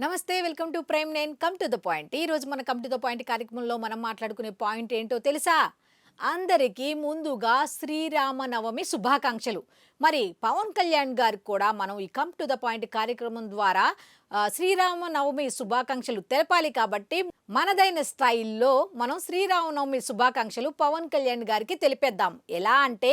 నమస్తే welcome to prime nine come to the point. ఈ రోజు మన కమ్ టు ద పాయింట్ కార్యక్రమంలో మనం మాట్లాడుకునే పాయింట్ ఏంటో తెలుసా? అందరికీ ముందుగా శ్రీరామనవమి శుభాకాంక్షలు. మరి పవన్ కళ్యాణ్ గారికి కూడా మనం ఈ కమ్ టు ద పాయింట్ కార్యక్రమం ద్వారా శ్రీరామనవమి శుభాకాంక్షలు తెలపాలి కాబట్టి మనదైన స్టైల్లో మనం శ్రీరామనవమి శుభాకాంక్షలు పవన్ కళ్యాణ్ గారికి తెలిపేద్దాం. ఎలా అంటే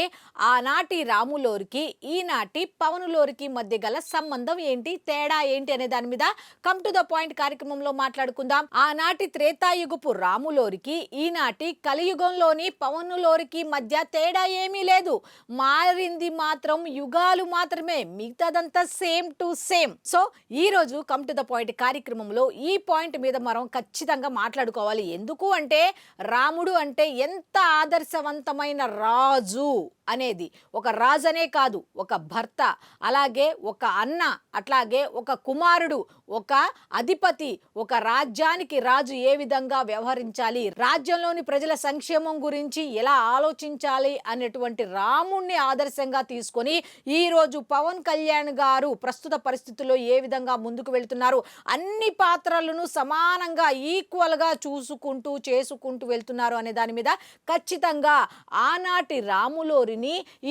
ఆనాటి రాములోరికి ఈనాటి పవనులోరికి మధ్య గల సంబంధం ఏంటి, తేడా ఏంటి అనే దాని మీద కమ్ టు ద పాయింట్ కార్యక్రమంలో మాట్లాడుకుందాం. ఆనాటి త్రేతాయుగపు రాములోరికి ఈనాటి కలియుగంలోని పవనులోరికి మధ్య తేడా ఏమీ లేదు. మారింది మాత్రం యుగాలు మాత్రమే, మిగతాదంతా సేమ్ టు సేమ్. సో ఈ రోజు కమ్ టు ద పాయింట్ కార్యక్రమంలో ఈ పాయింట్ మీద మనం ఖచ్చితంగా మాట్లాడుకోవాలి. ఎందుకు అంటే రాముడు అంటే ఎంత ఆదర్శవంతమైన రాజు అనేది, ఒక రాజు అనే కాదు, ఒక భర్త, అలాగే ఒక అన్న, అట్లాగే ఒక కుమారుడు, ఒక అధిపతి, ఒక రాజ్యానికి రాజు ఏ విధంగా వ్యవహరించాలి, రాజ్యంలోని ప్రజల సంక్షేమం గురించి ఎలా ఆలోచించాలి అనేటువంటి రాముణ్ణి ఆదర్శంగా తీసుకొని ఈరోజు పవన్ కళ్యాణ్ గారు ప్రస్తుత పరిస్థితుల్లో ఏ విధంగా ముందుకు వెళ్తున్నారు, అన్ని పాత్రలను సమానంగా ఈక్వల్గా చూసుకుంటూ చేసుకుంటూ వెళ్తున్నారు అనే దాని మీద ఖచ్చితంగా ఆనాటి రాములోరిని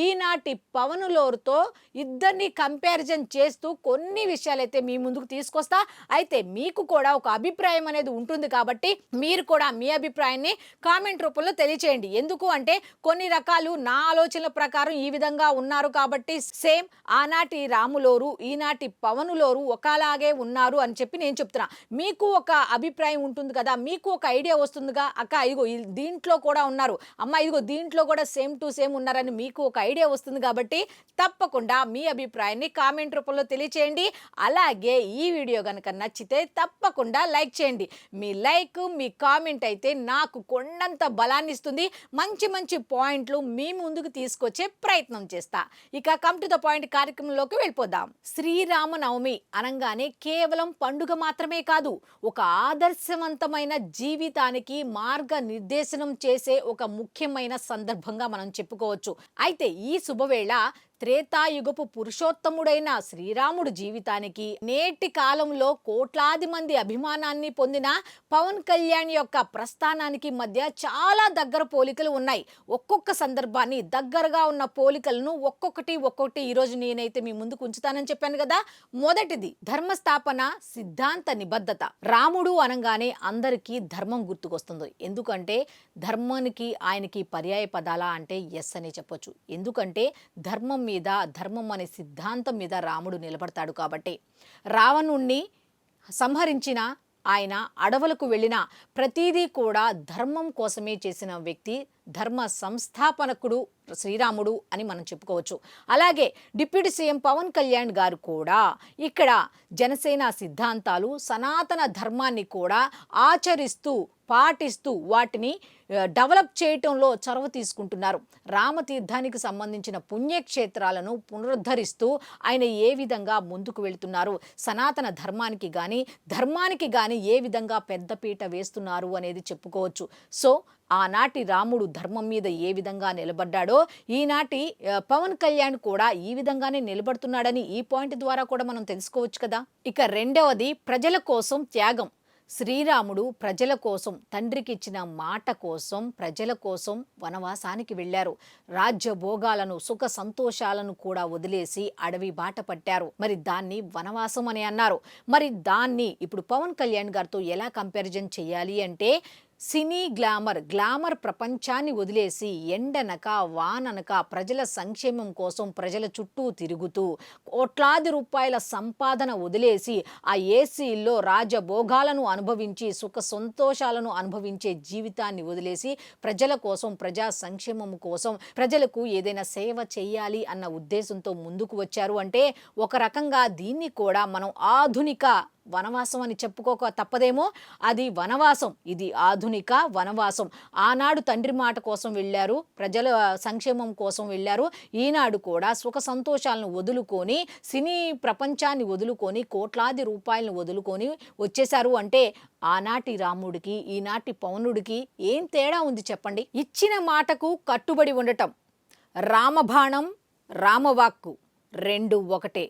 ఈనాటి పవనులోరుతో ఇద్దరిని కంపారిజన్ చేస్తూ కొన్ని విషయాలైతే మీ ముందుకు తీసుకొస్తా. అయితే మీకు కూడా ఒక అభిప్రాయం అనేది ఉంటుంది కాబట్టి మీరు కూడా మీ అభిప్రాయాన్ని కామెంట్ రూపంలో తెలియచేయండి. ఎందుకు అంటే కొన్ని రకాలు నా ఆలోచనల ప్రకారం ఈ విధంగా ఉన్నారు కాబట్టి సేమ్ ఆనాటి రాములోరు ఈనాటి పవనులోరు ఒకలాగే ఉన్నారు అని చెప్పి నేను చెప్తున్నా. మీకు ఒక అభిప్రాయం ఉంటుంది కదా, మీకు ఒక ఐడియా వస్తుందిగా, అక్క ఇదిగో దీంట్లో కూడా ఉన్నారు, అమ్మ ఇదిగో దీంట్లో కూడా సేమ్ టు సేమ్ ఉన్నారని మీకు ఒక ఐడియా వస్తుంది కాబట్టి తప్పకుండా మీ అభిప్రాయాన్ని కామెంట్ రూపంలో తెలియచేయండి. అలాగే ఈ వీడియో కనుక నచ్చితే తప్పకుండా లైక్ చేయండి. మీ లైక్, మీ కామెంట్ అయితే నాకు కొండంత బలాన్ని ఇస్తుంది. మంచి మంచి పాయింట్లు మీ ముందుకు తీసుకొచ్చే ప్రయత్నం చేస్తా. ఇక కమ్ టు ద పాయింట్ కార్యక్రమంలోకి వెళ్ళిపోదాం. శ్రీరామనవమి అనగానే కేవలం పండుగ మాత్రమే కాదు, ఒక ఆదర్శవంతమైన జీవితానికి మార్గ నిర్దేశనం చేసే ఒక ముఖ్యమైన సందర్భంగా మనం చెప్పుకోవచ్చు. అయితే ఈ శుభవేళ త్రేతాయుగపు పురుషోత్తముడైన శ్రీరాముడు జీవితానికి నేటి కాలంలో కోట్లాది మంది అభిమానాన్ని పొందిన పవన్ కళ్యాణ్ యొక్క ప్రస్థానానికి మధ్య చాలా దగ్గర పోలికలు ఉన్నాయి. ఒక్కొక్క సందర్భాన్ని దగ్గరగా ఉన్న పోలికలను ఒక్కొక్కటి ఈరోజు నేనైతే మీ ముందుకు ఉంచుతానని చెప్పాను కదా. మొదటిది ధర్మస్థాపన, సిద్ధాంత నిబద్ధత. రాముడు అనగానే అందరికీ ధర్మం గుర్తుకొస్తుంది. ఎందుకంటే ధర్మానికి ఆయనకి పర్యాయ పదాలా అంటే ఎస్ అని చెప్పొచ్చు. ఎందుకంటే ధర్మం మీద, ధర్మం అనే సిద్ధాంతం మీద రాముడు నిలబడతాడు కాబట్టి. రావణుణ్ణి సంహరించిన ఆయన, అడవులకు వెళ్ళిన ప్రతిదీ కూడా ధర్మం కోసమే చేసిన వ్యక్తి, ధర్మ సంస్థాపనకుడు శ్రీరాముడు అని మనం చెప్పుకోవచ్చు. అలాగే డిప్యూటీ సీఎం పవన్ కళ్యాణ్ గారు కూడా ఇక్కడ జనసేన సిద్ధాంతాలు, సనాతన ధర్మాన్ని కూడా ఆచరిస్తూ పాటిస్తూ వాటిని డెవలప్ చేయటంలో చొరవ తీసుకుంటున్నారు. రామతీర్థానికి సంబంధించిన పుణ్యక్షేత్రాలను పునరుద్ధరిస్తూ ఆయన ఏ విధంగా ముందుకు వెళుతున్నారు, సనాతన ధర్మానికి కానీ ఏ విధంగా పెద్దపీట వేస్తున్నారు అనేది చెప్పుకోవచ్చు. సో ఆనాటి రాముడు ధర్మం మీద ఏ విధంగా నిలబడ్డాడో ఈనాటి పవన్ కళ్యాణ్ కూడా ఈ విధంగానే నిలబడుతున్నాడని ఈ పాయింట్ ద్వారా కూడా మనం తెలుసుకోవచ్చు కదా. ఇక రెండవది ప్రజల కోసం త్యాగం. శ్రీరాముడు ప్రజల కోసం, తండ్రికి ఇచ్చిన మాట కోసం, ప్రజల కోసం వనవాసానికి వెళ్ళారు. రాజ్య భోగాలను, సుఖ సంతోషాలను కూడా వదిలేసి అడవి బాట పట్టారు. మరి దాన్ని వనవాసం అని అన్నారు. మరి దాన్ని ఇప్పుడు పవన్ కళ్యాణ్ గారితో ఎలా కంపారిజన్ చేయాలి అంటే సినీ గ్లామర్ ప్రపంచాన్ని వదిలేసి ఎండనక వాననక ప్రజల సంక్షేమం కోసం ప్రజల చుట్టూ తిరుగుతూ కోట్లాది రూపాయల సంపాదన వదిలేసి ఆ ఏసీల్లో రాజభోగాలను అనుభవించి సుఖ సంతోషాలను అనుభవించే జీవితాన్ని వదిలేసి ప్రజల కోసం, ప్రజా సంక్షేమం కోసం, ప్రజలకు ఏదైనా సేవ చేయాలి అన్న ఉద్దేశంతో ముందుకు వచ్చారు. అంటే ఒక రకంగా దీన్ని కూడా మనం ఆధునిక వనవాసం అని చెప్పుకోక తప్పదేమో. అది వనవాసం, ఇది ఆధునిక వనవాసం. ఆనాడు తండ్రి మాట కోసం వెళ్ళారు, ప్రజల సంక్షేమం కోసం వెళ్ళారు. ఈనాడు కూడా సుఖ సంతోషాలను వదులుకొని, సినీ ప్రపంచాన్ని వదులుకొని, కోట్లాది రూపాయలను వదులుకొని వచ్చేశారు. అంటే ఆనాటి రాముడికి ఈనాటి పవనుడికి ఏం తేడా ఉంది చెప్పండి? ఇచ్చిన మాటకు కట్టుబడి ఉండటం. రామబాణం, రామవాక్కు రెండు ఒకటే.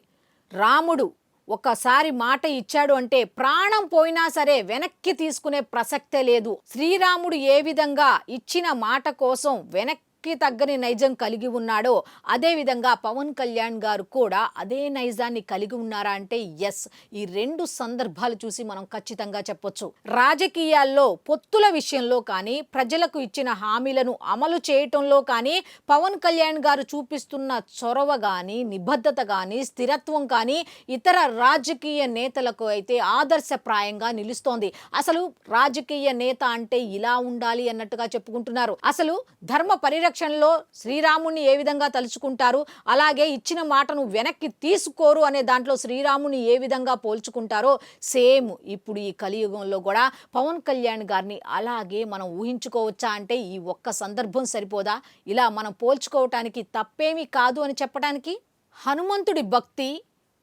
రాముడు ఒకసారి మాట ఇచ్చాడు అంటే ప్రాణం పోయినా సరే వెనక్కి తీసుకునే ప్రసక్తే లేదు. శ్రీరాముడు ఏ విధంగా ఇచ్చిన మాట కోసం వెనక్కి తగ్గని నైజం కలిగి ఉన్నాడో అదే విధంగా పవన్ కళ్యాణ్ గారు కూడా అదే నైజాన్ని కలిగి ఉన్నారా అంటే ఎస్. ఈ రెండు సందర్భాలు చూసి మనం ఖచ్చితంగా చెప్పొచ్చు. రాజకీయాల్లో పొత్తుల విషయంలో కానీ, ప్రజలకు ఇచ్చిన హామీలను అమలు చేయటంలో కానీ పవన్ కళ్యాణ్ గారు చూపిస్తున్న చొరవ కానీ, నిబద్ధత కానీ, స్థిరత్వం కానీ ఇతర రాజకీయ నేతలకు అయితే ఆదర్శప్రాయంగా నిలుస్తోంది. అసలు రాజకీయ నేత అంటే ఇలా ఉండాలి అన్నట్టుగా చెప్పుకుంటున్నారు. అసలు ధర్మ పరిరక్షణలో శ్రీరాముని ఏ విధంగా తలుచుకుంటారు, అలాగే ఇచ్చిన మాటను వెనక్కి తీసుకోరు అనే దాంట్లో శ్రీరాముని ఏ విధంగా పోల్చుకుంటారో సేమ్ ఇప్పుడు ఈ కలియుగంలో కూడా పవన్ కళ్యాణ్ గారిని అలాగే మనం ఊహించుకోవచ్చా అంటే ఈ ఒక్క సందర్భం సరిపోదా? ఇలా మనం పోల్చుకోవటానికి తప్పేమీ కాదు అని చెప్పడానికి. హనుమంతుడి భక్తి,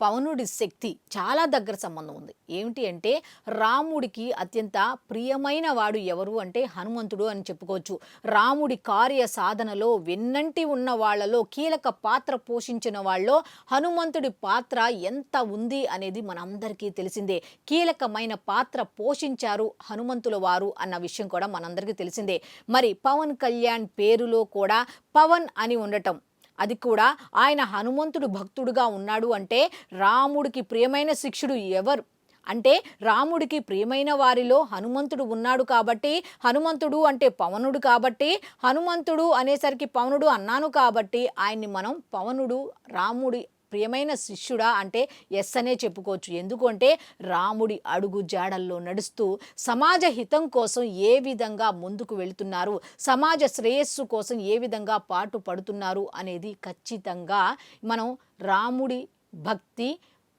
పవనుడి శక్తి చాలా దగ్గర సంబంధం ఉంది. ఏమిటి అంటే రాముడికి అత్యంత ప్రియమైన వాడు ఎవరు అంటే హనుమంతుడు అని చెప్పుకోవచ్చు. రాముడి కార్య సాధనలో వెన్నంటి ఉన్న వాళ్ళలో కీలక పాత్ర పోషించిన వాళ్ళలో హనుమంతుడి పాత్ర ఎంత ఉంది అనేది మనందరికీ తెలిసిందే. కీలకమైన పాత్ర పోషించారు హనుమంతుల వారు అన్న విషయం కూడా మనందరికీ తెలిసిందే. మరి పవన్ కళ్యాణ్ పేరులో కూడా పవన్ అని ఉండటం, అది కూడా ఆయన హనుమంతుడు భక్తుడుగా ఉన్నాడు అంటే రాముడికి ప్రియమైన శిష్యుడు ఎవరు అంటే రాముడికి ప్రియమైన వారిలో హనుమంతుడు ఉన్నాడు కాబట్టి, హనుమంతుడు అంటే పవనుడు కాబట్టి, హనుమంతుడు అనేసరికి పవనుడు అన్నాను కాబట్టి ఆయన్ని మనం పవనుడు రాముడి ప్రియమైన శిష్యుడా అంటే ఎస్ అనే చెప్పుకోవచ్చు. ఎందుకంటే రాముడి అడుగు జాడల్లో నడుస్తూ సమాజ హితం కోసం ఏ విధంగా ముందుకు వెళుతున్నారు, సమాజ శ్రేయస్సు కోసం ఏ విధంగా పాటు పడుతున్నారు అనేది ఖచ్చితంగా మనం రాముడి భక్తి,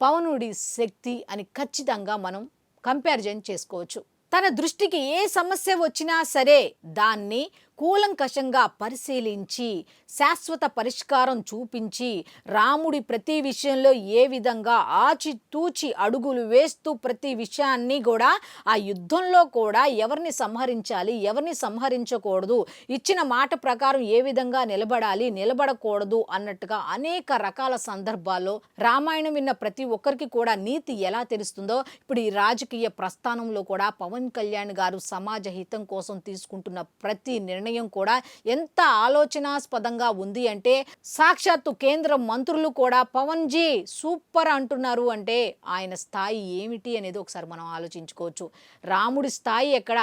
పవనుడి శక్తి అని ఖచ్చితంగా మనం కంపారిజన్ చేసుకోవచ్చు. తన దృష్టికి ఏ సమస్య వచ్చినా సరే దాన్ని కూలంకషంగా పరిశీలించి శాశ్వత పరిష్కారం చూపించి రాముడి ప్రతి విషయంలో ఏ విధంగా ఆచితూచి అడుగులు వేస్తూ ప్రతి విషయాన్ని కూడా ఆ యుద్ధంలో కూడా ఎవరిని సంహరించాలి, ఎవరిని సంహరించకూడదు, ఇచ్చిన మాట ప్రకారం ఏ విధంగా నిలబడాలి, నిలబడకూడదు అన్నట్టుగా అనేక రకాల సందర్భాల్లో రామాయణం విన్న ప్రతి ఒక్కరికి కూడా నీతి ఎలా తెలుస్తుందో ఇప్పుడు ఈ రాజకీయ ప్రస్థానంలో కూడా పవన్ కళ్యాణ్ గారు సమాజ హితం కోసం తీసుకుంటున్న ప్రతి నిర్ణయం కూడా ఎంత ఆలోచనాస్పదంగా ఉంది అంటే సాక్షాత్తు కేంద్ర మంత్రులు కూడా పవన్ జీ సూపర్ అంటున్నారు అంటే ఆయన స్థాయి ఏమిటి అనేది ఒకసారి మనం ఆలోచించుకోవచ్చు. రాముడి స్థాయి ఎక్కడ?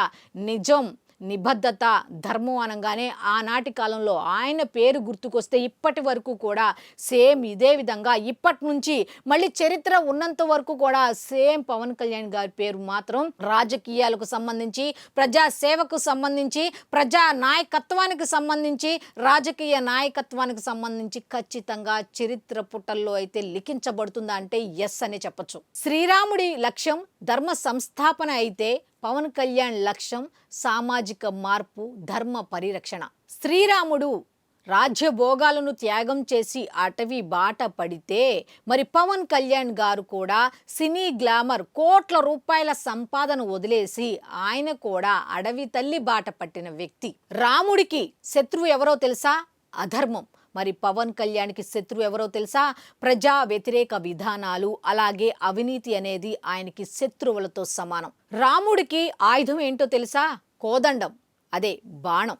నిజం, నిబద్ధత, ధర్మం అనగానే ఆనాటి కాలంలో ఆయన పేరు గుర్తుకొస్తే ఇప్పటి వరకు కూడా సేమ్ ఇదే విధంగా ఇప్పటి నుంచి మళ్ళీ చరిత్ర ఉన్నంత వరకు కూడా సేమ్ పవన్ కళ్యాణ్ గారి పేరు మాత్రం రాజకీయాలకు సంబంధించి, ప్రజా సేవకు సంబంధించి, ప్రజా నాయకత్వానికి సంబంధించి, రాజకీయ నాయకత్వానికి సంబంధించి ఖచ్చితంగా చరిత్ర పుటల్లో అయితే లిఖించబడుతుందా అంటే ఎస్ అనే చెప్పొచ్చు. శ్రీరాముడి లక్ష్యం ధర్మ సంస్థాపన అయితే పవన్ కళ్యాణ్ లక్ష్యం సామాజిక మార్పు, ధర్మ పరిరక్షణ. శ్రీరాముడు రాజ్యభోగాలను త్యాగం చేసి అటవీ బాట పడితే మరి పవన్ కళ్యాణ్ గారు కూడా సినీ గ్లామర్, కోట్ల రూపాయల సంపాదన వదిలేసి ఆయన కూడా అడవి తల్లి బాట పట్టిన వ్యక్తి. రాముడికి శత్రువు ఎవరో తెలుసా? అధర్మం. మరి పవన్ కళ్యాణ్కి శత్రువు ఎవరో తెలుసా? ప్రజా వ్యతిరేక విధానాలు, అలాగే అవినీతి అనేది ఆయనకి శత్రువులతో సమానం. రాముడికి ఆయుధం ఏంటో తెలుసా? కోదండం, అదే బాణం.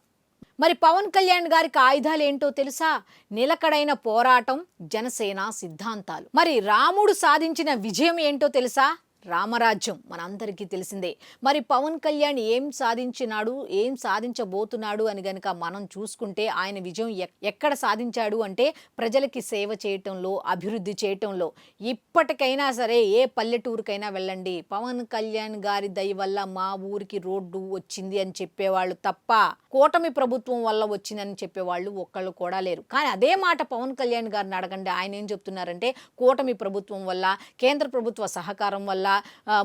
మరి పవన్ కళ్యాణ్ గారికి ఆయుధాలు ఏంటో తెలుసా? నిలకడైన పోరాటం, జనసేన సిద్ధాంతాలు. మరి రాముడు సాధించిన విజయం ఏంటో తెలుసా? రామరాజ్యం మనందరికీ తెలిసిందే. మరి పవన్ కళ్యాణ్ ఏం సాధించినాడు, ఏం సాధించబోతున్నాడు అని గనుక మనం చూసుకుంటే ఆయన విజయం ఎక్కడ సాధించాడు అంటే ప్రజలకి సేవ చేయటంలో, అభివృద్ధి చేయటంలో. ఇప్పటికైనా సరే ఏ పల్లెటూరుకైనా వెళ్ళండి, పవన్ కళ్యాణ్ గారి దయ వల్ల మా ఊరికి రోడ్డు వచ్చింది అని చెప్పేవాళ్ళు తప్ప కూటమి ప్రభుత్వం వల్ల వచ్చిందని చెప్పేవాళ్ళు ఒక్కళ్ళు కూడా లేరు. కానీ అదే మాట పవన్ కళ్యాణ్ గారిని అడగండి, ఆయన ఏం చెప్తున్నారంటే కూటమి ప్రభుత్వం వల్ల, కేంద్ర ప్రభుత్వ సహకారం వల్ల,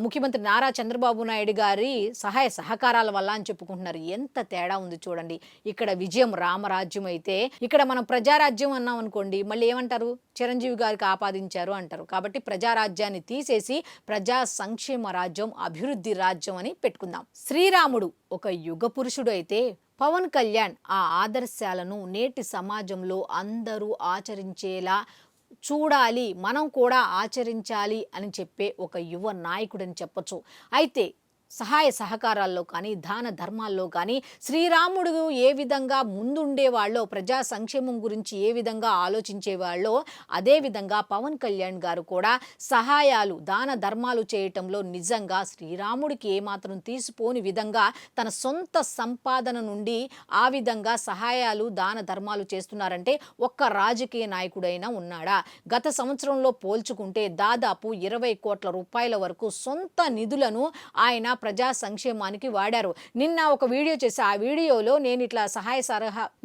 ముఖ్యమంత్రి నారా చంద్రబాబు నాయుడు గారి సహాయ సహకారాల వల్ల అని చెప్పుకుంటున్నారు. ఎంత తేడా ఉంది చూడండి. ఇక్కడ విజయం రామరాజ్యం అయితే ఇక్కడ మనం ప్రజారాజ్యం అన్నాం అనుకోండి, మళ్ళీ ఏమంటారు? చిరంజీవి గారికి ఆపాదించారు అంటారు. కాబట్టి ప్రజారాజ్యాన్ని తీసేసి ప్రజా సంక్షేమ రాజ్యం, అభివృద్ధి రాజ్యం అని పెట్టుకుందాం. శ్రీరాముడు ఒక యుగ పురుషుడు అయితే పవన్ కళ్యాణ్ ఆ ఆదర్శాలను నేటి సమాజంలో అందరూ ఆచరించేలా చూడాలి, మనం కూడా ఆచరించాలి అని చెప్పే ఒక యువ నాయకుడని చెప్పొచ్చు. అయితే సహాయ సహకారాల్లో కానీ, దాన ధర్మాల్లో కానీ శ్రీరాముడు ఏ విధంగా ముందుండేవాళ్ళో, ప్రజా సంక్షేమం గురించి ఏ విధంగా ఆలోచించేవాళ్ళో, అదేవిధంగా పవన్ కళ్యాణ్ గారు కూడా సహాయాలు, దాన ధర్మాలు చేయటంలో నిజంగా శ్రీరాముడికి ఏమాత్రం తీసిపోని విధంగా తన సొంత సంపాదన నుండి ఆ విధంగా సహాయాలు, దాన ధర్మాలు చేస్తున్నారంటే ఒక్క రాజకీయ నాయకుడైనా ఉన్నాడా? గత సంవత్సరంలో పోల్చుకుంటే దాదాపు 20 కోట్ల రూపాయల వరకు సొంత నిధులను ఆయన ప్రజా సంక్షేమానికి వాడారు. నిన్న ఒక వీడియో చేశా. ఆ వీడియోలో నేను ఇట్లా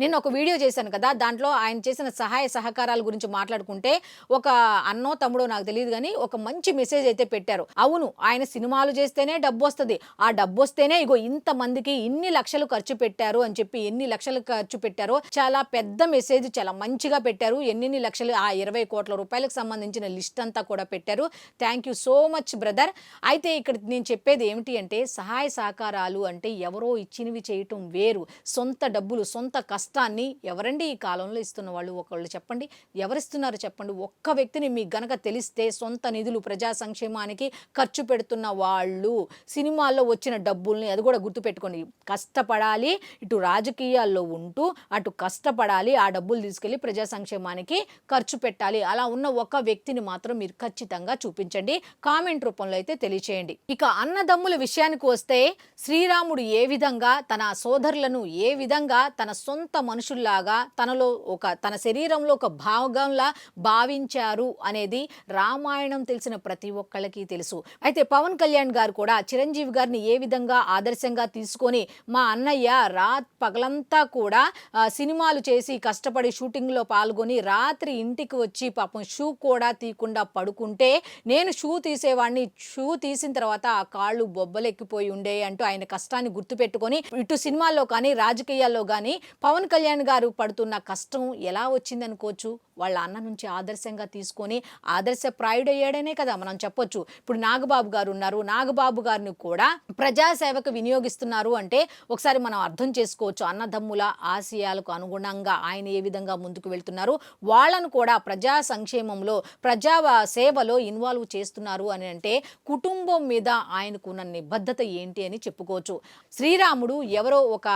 నిన్న ఒక వీడియో చేశాను కదా, దాంట్లో ఆయన చేసిన సహాయ సహకారాల గురించి మాట్లాడుకుంటే ఒక అన్నో తమ్ముడో నాకు తెలియదు కానీ ఒక మంచి మెసేజ్ అయితే పెట్టారు. అవును, ఆయన సినిమాలు చేస్తేనే డబ్బు వస్తుంది, ఆ డబ్బు వస్తేనే ఇగో ఇంతమందికి ఇన్ని లక్షలు ఖర్చు పెట్టారు అని చెప్పి, ఎన్ని లక్షలు ఖర్చు పెట్టారో చాలా పెద్ద మెసేజ్, చాలా మంచిగా పెట్టారు. ఎన్ని లక్షలు, ఆ 20 కోట్ల రూపాయలకు సంబంధించిన లిస్ట్ అంతా కూడా పెట్టారు. Thank you so much brother. అయితే ఇక్కడ నేను చెప్పేది ఏమిటి అంటే, సహాయ సహకారాలు అంటే ఎవరో ఇచ్చినవి చేయటం వేరు. సొంత డబ్బులు, సొంత కష్టాన్ని ఎవరండి ఈ కాలంలో ఇస్తున్న వాళ్ళు? ఒకళ్ళు చెప్పండి, ఎవరిస్తున్నారు చెప్పండి? ఒక్క వ్యక్తిని మీకు గనక తెలిస్తే సొంత నిధులు ప్రజా సంక్షేమానికి ఖర్చు పెడుతున్న వాళ్ళు, సినిమాల్లో వచ్చిన డబ్బుల్ని, అది కూడా గుర్తుపెట్టుకోండి, కష్టపడాలి, ఇటు రాజకీయాల్లో ఉంటూ అటు కష్టపడాలి, ఆ డబ్బులు తీసుకెళ్ళి ప్రజా సంక్షేమానికి ఖర్చు పెట్టాలి. అలా ఉన్న ఒక వ్యక్తిని మాత్రం మీరు ఖచ్చితంగా చూపించండి, కామెంట్ రూపంలో అయితే తెలియచేయండి. ఇక అన్నదమ్ముల విషయానికి వస్తే, శ్రీరాముడు ఏ విధంగా తన సోదరులను ఏ విధంగా తన సొంత మనుషుల్లాగా తన శరీరంలో ఒక భాగంలా భావించారు అనేది రామాయణం తెలిసిన ప్రతి ఒక్కళ్ళకి తెలుసు. అయితే పవన్ కళ్యాణ్ గారు కూడా చిరంజీవి గారిని ఏ విధంగా ఆదర్శంగా తీసుకొని, మా అన్నయ్య పగలంతా కూడా సినిమాలు చేసి కష్టపడి షూటింగ్లో పాల్గొని రాత్రి ఇంటికి వచ్చి పాపం షూ కూడా తీయకుండా పడుకుంటే, నేను షూ తీసేవాడిని, షూ తీసిన తర్వాత ఆ కాళ్ళు బొబ్బలెక్కిపోయి ఉండే అంటూ ఆయన కష్టాన్ని గుర్తుపెట్టుకొని, ఇటు సినిమాల్లో కానీ రాజకీయాల్లో కానీ పవన్ కళ్యాణ్ గారు పడుతున్న కష్టం ఎలా వచ్చింది అనుకోవచ్చు? వాళ్ళ అన్న నుంచి ఆదర్శంగా తీసుకొని ఆదర్శప్రాయుడయ్యాడనే కదా మనం చెప్పొచ్చు. ఇప్పుడు నాగబాబు గారు ఉన్నారు, నాగబాబు గారిని కూడా ప్రజాసేవకు వినియోగిస్తున్నారు అంటే ఒకసారి మనం అర్థం చేసుకోవచ్చు. అన్నదమ్ముల ఆశయాలకు అనుగుణంగా ఆయన ఏ విధంగా ముందుకు వెళ్తున్నారు, వాళ్ళను కూడా ప్రజా సంక్షేమంలో, ప్రజా సేవలో ఇన్వాల్వ్ చేస్తున్నారు అని అంటే కుటుంబం మీద ఆయనకున్న నిబద్ధత ఏంటి అని చెప్పుకోవచ్చు. శ్రీరాముడు ఎవరో ఒక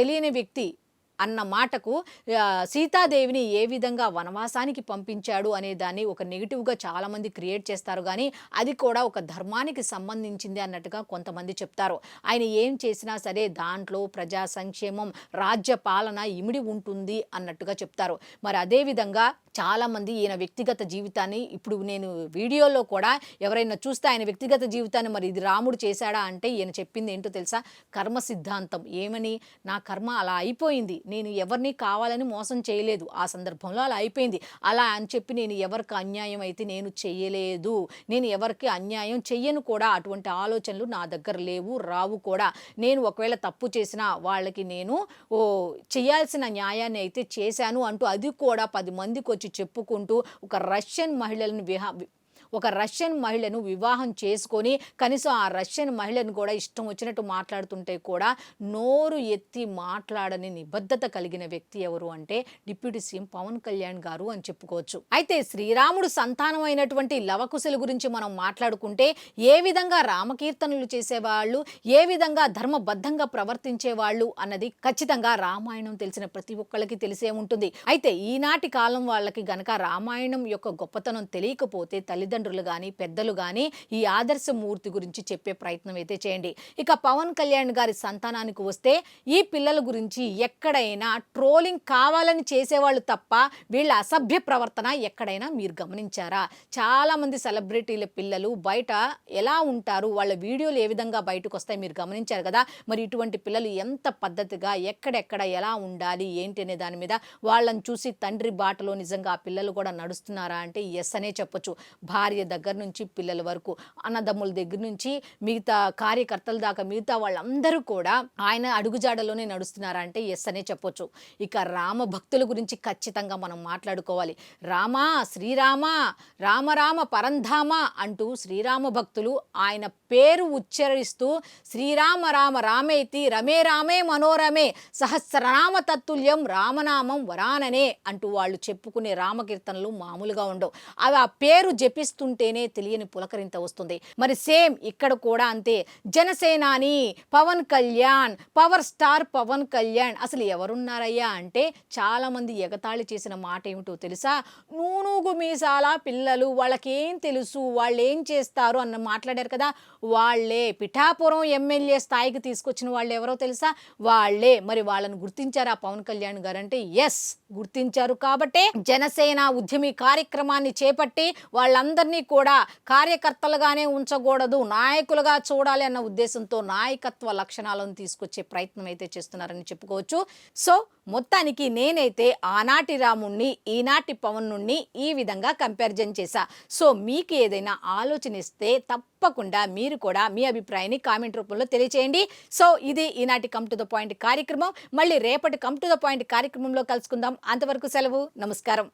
తెలియని వ్యక్తి అన్న మాటకు సీతాదేవిని ఏ విధంగా వనవాసానికి పంపించాడు అనే దాన్ని ఒక నెగిటివ్గా చాలామంది క్రియేట్ చేస్తారు, కానీ అది కూడా ఒక ధర్మానికి సంబంధించింది అన్నట్టుగా కొంతమంది చెప్తారు. ఆయన ఏం చేసినా సరే దాంట్లో ప్రజా సంక్షేమం, రాజ్య పాలన ఇమిడి ఉంటుంది అన్నట్టుగా చెప్తారు. మరి అదేవిధంగా చాలామంది ఈయన వ్యక్తిగత జీవితాన్ని, ఇప్పుడు నేను వీడియోలో కూడా ఎవరైనా చూస్తే ఆయన వ్యక్తిగత జీవితాన్ని మరి ఇది రాముడు చేశాడా అంటే ఈయన చెప్పింది ఏంటో తెలుసా? కర్మ సిద్ధాంతం. ఏమని? నా కర్మ అలా అయిపోయింది, నేను ఎవరిని కావాలని మోసం చేయలేదు, ఆ సందర్భంలో అలా అయిపోయింది, అలా అని చెప్పి నేను ఎవరికి అన్యాయం అయితే నేను చెయ్యలేదు, నేను ఎవరికి అన్యాయం చెయ్యను కూడా, అటువంటి ఆలోచనలు నా దగ్గర లేవు, రావు కూడా. నేను ఒకవేళ తప్పు చేసినా వాళ్ళకి నేను చేయాల్సిన న్యాయాన్ని అయితే చేశాను అంటూ అది కూడా 10 మందికి వచ్చి చెప్పుకుంటూ ఒక రష్యన్ మహిళను వివాహం చేసుకొని కనీసం ఆ రష్యన్ మహిళను కూడా ఇష్టం వచ్చినట్టు మాట్లాడుతుంటే కూడా నోరు ఎత్తి మాట్లాడని నిబద్ధత కలిగిన వ్యక్తి ఎవరు అంటే డిప్యూటీ సీఎం పవన్ కళ్యాణ్ గారు అని చెప్పుకోవచ్చు. అయితే శ్రీరాముడు సంతానం అయినటువంటి లవకుశల గురించి మనం మాట్లాడుకుంటే, ఏ విధంగా రామకీర్తనలు చేసేవాళ్ళు, ఏ విధంగా ధర్మబద్ధంగా ప్రవర్తించేవాళ్ళు అన్నది ఖచ్చితంగా రామాయణం తెలిసిన ప్రతి ఒక్కళ్ళకి తెలిసే ఉంటుంది. అయితే ఈనాటి కాలం వాళ్ళకి గనక రామాయణం యొక్క గొప్పతనం తెలియకపోతే తల్లిదండ్రులు కానీ పెద్దలు కానీ ఈ ఆదర్శమూర్తి గురించి చెప్పే ప్రయత్నం అయితే చేయండి. ఇక పవన్ కళ్యాణ్ గారి సంతానానికి వస్తే, ఈ పిల్లల గురించి ఎక్కడైనా ట్రోలింగ్ కావాలని చేసేవాళ్ళు తప్ప వీళ్ళ అసభ్య ప్రవర్తన ఎక్కడైనా మీరు గమనించారా? చాలామంది సెలబ్రిటీల పిల్లలు బయట ఎలా ఉంటారు, వాళ్ళ వీడియోలు ఏ విధంగా బయటకు వస్తాయి మీరు గమనించారు కదా. మరి ఇటువంటి పిల్లలు ఎంత పద్ధతిగా ఎక్కడెక్కడ ఎలా ఉండాలి ఏంటి అనే దాని మీద వాళ్ళని చూసి తండ్రి బాటలో నిజంగా ఆ పిల్లలు కూడా నడుస్తున్నారా అంటే ఎస్ అనే చెప్పొచ్చు. భార్య దగ్గర నుంచి పిల్లల వరకు, అన్నదమ్ముల దగ్గర నుంచి మిగతా కార్యకర్తల దాకా మిగతా వాళ్ళందరూ కూడా ఆయన అడుగుజాడలోనే నడుస్తున్నారా అంటే ఎస్ అనే చెప్పొచ్చు. ఇక రామ భక్తుల గురించి ఖచ్చితంగా మనం మాట్లాడుకోవాలి. రామా శ్రీరామ, రామ రామ పరంధామ అంటూ శ్రీరామ భక్తులు ఆయన పేరు ఉచ్చరిస్తూ శ్రీరామ రామ రామేతి రమే రామే మనోరమే సహస్రనామ తత్తుల్యం రామనామం వరాననే అంటూ వాళ్ళు చెప్పుకునే రామకీర్తనలు మామూలుగా ఉండవు. అవి ఆ పేరు జపిస్తుంటేనే తెలియని పులకరింత వస్తుంది. మరి సేమ్ ఇక్కడ కూడా అంతే. జనసేనాని పవన్ కళ్యాణ్, పవర్ స్టార్ పవన్ కళ్యాణ్ అసలు ఎవరున్నారయ్యా అంటే చాలామంది ఎగతాళి చేసిన మాట ఏమిటో తెలుసా? నూనూగు మీసాల పిల్లలు, వాళ్ళకేం తెలుసు, వాళ్ళు ఏం చేస్తారు అన్న మాట్లాడారు కదా, వాళ్ళే పిఠాపురం ఎమ్మెల్యే స్థాయికి తీసుకొచ్చిన వాళ్ళు ఎవరో తెలుసా? వాళ్ళే. మరి వాళ్ళని గుర్తించారా పవన్ కళ్యాణ్ గారు అంటే ఎస్ గుర్తించారు. కాబట్టే జనసేన ఉద్యమి కార్యక్రమాన్ని చేపట్టి వాళ్ళందరినీ కూడా కార్యకర్తలుగానే ఉంచకూడదు, నాయకులుగా చూడాలి అన్న ఉద్దేశంతో నాయకత్వ లక్షణాలను తీసుకొచ్చే ప్రయత్నం అయితే చేస్తున్నారని చెప్పుకోవచ్చు. సో మొత్తానికి నేనైతే ఆనాటి రాముణ్ణి ఈనాటి పవన్నుణ్ణి ఈ విధంగా కంపారిజన్ చేశా. సో మీకు ఏదైనా ఆలోచన ఇస్తే తప్పకుండా మీరు కూడా మీ అభిప్రాయాన్ని కామెంట్ రూపంలో తెలియచేయండి. సో ఇది ఈనాటి కమ్ టు ద పాయింట్ కార్యక్రమం. మళ్ళీ రేపటి కమ్ టు ద పాయింట్ కార్యక్రమంలో కలుసుకుందాం. అంతవరకు సెలవు. నమస్కారం.